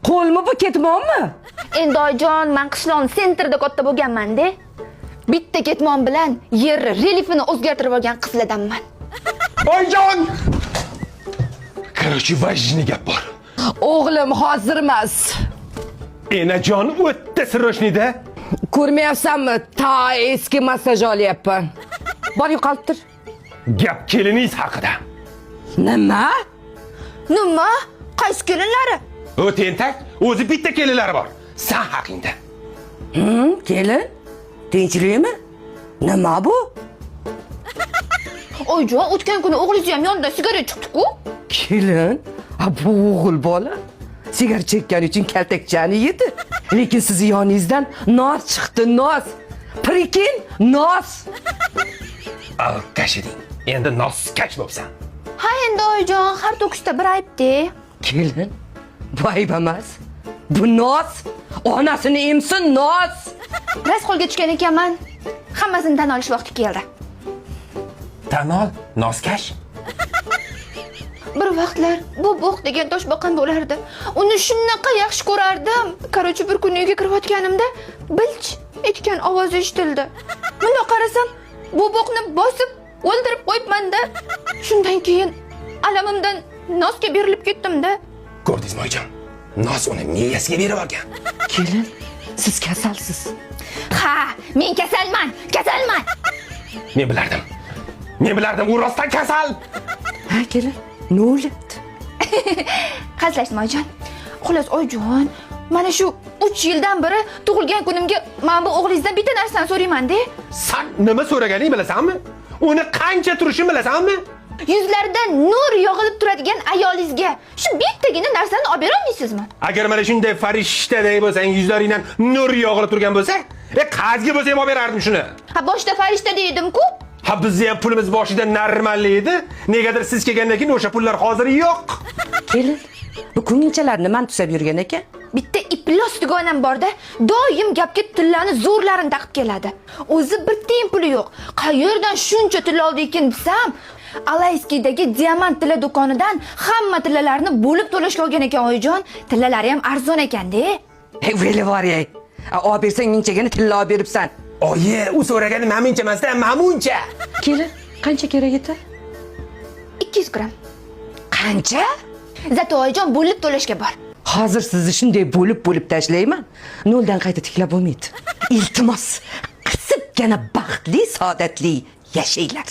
Qo'lmi bu ketmonmi? Endi oyijon, men qishloqning sentrida katta bo'lganman-da. Bitta ketmon bilan yer reliefini o'zgartirib olgan qizlardanman. Oyijon! Короче, vajni gap bor. O'g'lim hozir emas. Enajon o'tda siroshnida. Ko'rmayapsanmi? Ta eski massaj olyapman. Bor yo'qolib tur. Gap keliningiz haqida. Nima? Nima? Qaysi kelinlari? O tentak, o'zi bitta kelinlari bor. Sen haqingda. Kelin? Tinchlikmi? Nima bu? Oyijon, o'tgan kuni o'g'lingiz ham yonida sigaret chiqdi-ku. Kelin? Bu o'g'il bola. Sigaret chekkan uchun kaltakchani yedi. Lekin siz yoningizdan nos chiqdi, nos. Prikin, nos. Alkash eding. Endi noskash bo'lsan. Ha, endi oyijon, har to'kishda bir ayb-de. Kelin, bu ayb emas. Bu nos. Onasini emsin, nos. Ras qo'lga tushgan ekanman. Hammasini tan olish vaqti keldi. Tan ol, noskash. Bir vaqtlar bu bo'q degan toshboqam bo'lardi. Uni shunaqa yaxshi ko'rardim. Qarochi bir kuni uyga kirayotganimda bilch etgan ovoz eshitildi. Bunda qarasam, bu bo'qni bosib o'ldirib qo'yibman-da. Shundan keyin alamimdan nosga berilib ketdim-da. Ko'rdingizmi oyijon? Nos uni miyasiga berib olgan. Kelin, siz kasalsiz. Ha, men kasalman. Men bilardim, u rostdan kasal. Ha, kelin, ne o'lyapti? Qaltlashma oyijon. Xullas oyijon, mana shu 3 yildan beri tug'ilgan kunimga men bu o'g'lingizdan bitta narsani so'rayman-da. Sen nima so'raganingni bilasanmi? Uni qancha turishini bilasanmi? Yuzlaridan nur yog'ilib turadigan ayolingizga shu bittagina narsani olib bera olmaysizmi? Agar mana shunday farishtadek bo'lsang, yuzlaringdan nur yog'ilib turgan bo'lsa, qazgi bo'lsa ham olib berardim shuni. Ha, boshda farishta dedim-ku. Ha, bizni ham pulimiz boshida normalli edi. Negadir siz kelgandan keyin o'sha pullar hozir yo'q. Kelin, bu ko'ngilchalarni men tusab yurgan ekan. Bitta iplos dugonam borda, doim gapga tillani zo'rlarini taqib keladi. O'zi bir tiyin puli yo'q. Qayerdan shuncha tilla oldi ekan desam, Alayskidagi diamant tilla do'konidan hamma tillalarni bo'lib to'lashga olgan ekan oyijon. Tillalari ham arzon ekan-da. Veli var ya. Olib bersang minchagini tilla olib beribsan. Oyi, u so'ragani mencha emasda, mamuncha. Kelin, qancha kerak edi? 200 gram. Qancha? Zato oyijon bo'lib to'lashga bor. Hozir sizni shunday bo'lib tashlayman. Noldan qayta tiklab bo'lmaydi. Iltimos, qisibgina baxtli, saodatli yashaylar.